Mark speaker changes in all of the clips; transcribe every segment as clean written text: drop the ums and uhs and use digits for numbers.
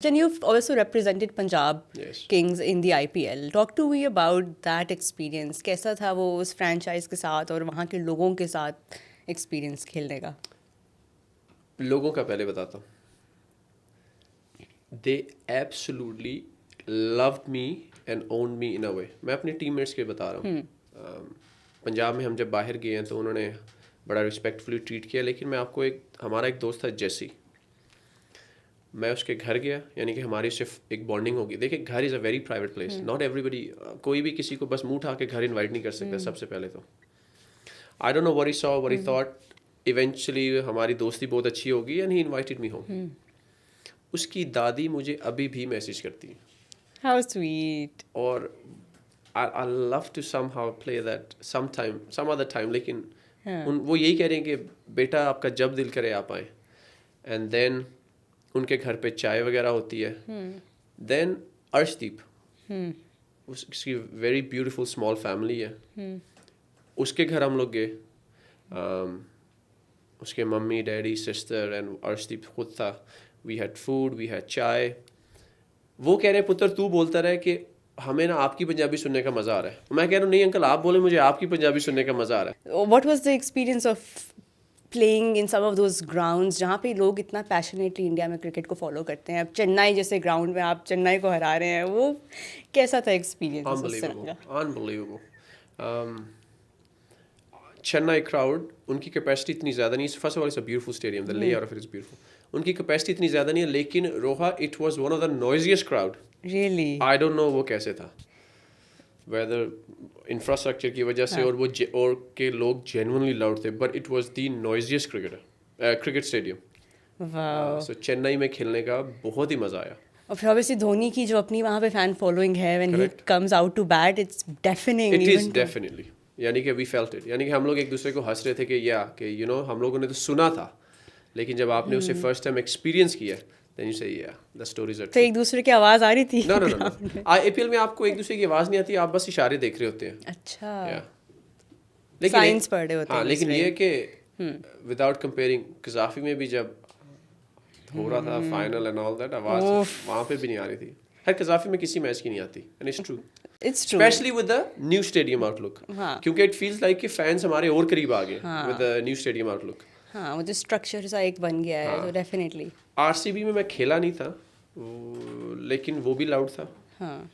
Speaker 1: And you've also represented Punjab
Speaker 2: Yes.
Speaker 1: Kings in the IPL. Talk to me about that experience. कैसा था वो उस franchise के साथ और वहाँ के लोगों के साथ experience खेलने का?
Speaker 2: लोगों का पहले बताता हूँ. They absolutely loved me and owned me in a way. मैं अपने टीममेट्स के बता रहा हूँ. पंजाब में हम जब बाहर गए हैं तो उन्होंने बड़ा रिस्पेक्टफुली ट्रीट किया. लेकिन मैं आपको हमारा एक दोस्त था जेसी. मैं उसके घर गया, यानी कि हमारी सिर्फ एक बॉन्डिंग होगी. देखिए, घर is a very private place. Not everybody, कोई भी किसी को बस मुंह उठा के घर इन्वाइट नहीं कर सकता. सबसे पहले तो आई don't know what he saw, what he thought. Eventually हमारी दोस्ती बहुत अच्छी होगी and he invited me home. उसकी दादी मुझे अभी भी मैसेज करती है.
Speaker 1: How sweet.
Speaker 2: और I love to somehow play that sometime, some other time. लेकिन वो यही कह रहे हैं कि बेटा आपका जब दिल करे आप आए. एंड देन उनके घर पे चाय वगैरह होती है. देन अर्शदीप, उसकी वेरी ब्यूटीफुल स्मॉल फैमिली है. उसके घर हम लोग गए. उसके mummy daddy sister and Arshdeep खुद था. We had food, we had chai. वो कह रहे हैं पुत्र तू बोलता रहे कि हमें ना आपकी पंजाबी सुनने का मज़ा आ रहा है. मैं कह रहा हूँ नहीं अंकल, आप बोले मुझे आपकी पंजाबी सुनने का मज़ा आ रहा है.
Speaker 1: What was the experience of playing in some of those grounds जहाँ पे लोग इतना पैशनेटली इंडिया में क्रिकेट को फॉलो करते हैं? अब चेन्नई जैसे ग्राउंड में आप चेन्नई को हरा रहे हैं, वो कैसा था एक्सपीरियंस?
Speaker 2: अनबिलीवेबल. चेन्नई क्राउड, उनकी कैपेसिटी इतनी ज़्यादा नहीं. First of all it's a beautiful stadium, the layout of it is beautiful. उनकी कैपेसिटी इतनी ज़्यादा नहीं है. लेकिन Roha, it was one of the noisiest crowd.
Speaker 1: Really?
Speaker 2: I don't know वो कैसे था, वेदर इंफ्रास्ट्रक्चर की वजह से और वो और के लोग जेन्युइनली लाउड थे. But it was the noisiest cricket stadium.
Speaker 1: Wow.
Speaker 2: So Chennai में खेलने का बहुत ही मज़ा आया.
Speaker 1: और फिर ऑब्वियसली धोनी की जो अपनी वहाँ पे फैन फॉलोइंग है, when he
Speaker 2: Correct.
Speaker 1: comes out to bat, it's deafening.
Speaker 2: It
Speaker 1: even
Speaker 2: is
Speaker 1: to-
Speaker 2: definitely, यानी कि वी फेल्ट इट. यानी कि हम लोग एक दूसरे को हंस रहे थे कि यू नो हम लोगों ने तो सुना था, लेकिन जब आपने उसे फर्स्ट टाइम एक्सपीरियंस किया देन यू से द स्टोरीज आर
Speaker 1: तो एक दूसरे की आवाज़ आ रही थी?
Speaker 2: No no no. आईपीएल में आपको एक दूसरे की आवाज़ नहीं आती, आप बस इशारे देख रहे होते हैं.
Speaker 1: अच्छा.
Speaker 2: Yeah.
Speaker 1: Signs पढ़ रहे होते
Speaker 2: हाँ,
Speaker 1: हैं
Speaker 2: लेकिन
Speaker 1: दूसरे.
Speaker 2: ये कि विदाउट कंपेयरिंग, कजाफी में भी जब हो रहा था फाइनल एंड ऑल दैट, आवाज़ वहाँ पे भी नहीं आ रही थी. हर कजाफी में किसी मैच की नहीं आती. And it's true,
Speaker 1: It's true.
Speaker 2: Specially with the new stadium outlook.
Speaker 1: हाँ.
Speaker 2: क्योंकि इट फील्स लाइक कि फैंस हमारे और करीब आ गए with the new stadium outlook.
Speaker 1: हाँ, वो जो स्ट्रक्चर सा एक बन गया है, तो डेफिनेटली.
Speaker 2: आरसीबी में मैं खेला नहीं था, लेकिन वो भी लाउड था.
Speaker 1: हाँ.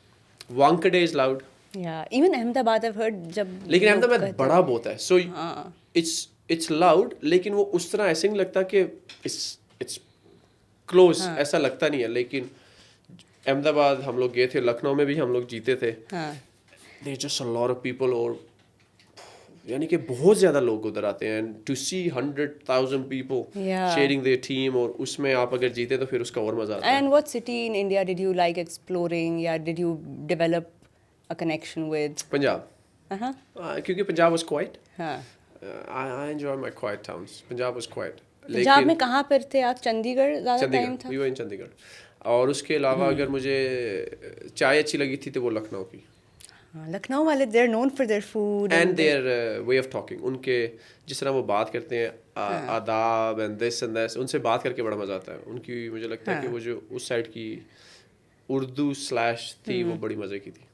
Speaker 2: वांकड़े इज लाउड.
Speaker 1: या इवन अहमदाबाद I've heard जब
Speaker 2: लेकिन
Speaker 1: लोग
Speaker 2: अहमदाबाद
Speaker 1: कहते
Speaker 2: बड़ा बहुत है. सो
Speaker 1: हाँ.
Speaker 2: इट्स लाउड, लेकिन वो उस तरह ऐसे नहीं लगता कि इट्स क्लोज. ऐसा लगता नहीं है. लेकिन अहमदाबाद हम लोग गए थे, लखनऊ में भी हम लोग जीते थे.
Speaker 1: हाँ.
Speaker 2: There just a lot of people, और यानी कि बहुत ज़्यादा लोग उधर आते हैं. And to see 100,000 people
Speaker 1: Yeah.
Speaker 2: Sharing their team, और उसमें आप अगर जीते तो फिर उसका और मज़ा आता है.
Speaker 1: And what city in India did you like exploring, या did you develop a connection with?
Speaker 2: Punjab.
Speaker 1: Uh-huh.
Speaker 2: क्योंकि पंजाब वाज क्वाइट.
Speaker 1: हाँ.
Speaker 2: I enjoy my quiet towns. Punjab was quiet.
Speaker 1: Punjab में कहाँ पर थे आप? चंडीगढ़ ज़्यादा टाइम था?
Speaker 2: we were in Chandigarh. और उसके अलावा अगर मुझे चाय अच्छी लगी थी तो वो लखनऊ की.
Speaker 1: हाँ, लखनऊ वाले they're known for their food
Speaker 2: and their way of talking. उनके जिस तरह वो बात करते हैं, आदाब and this and that, उनसे बात करके बड़ा मज़ा आता है. उनकी मुझे लगता है कि वो जो उस साइड की उर्दू / थी वो बड़ी मज़े की थी.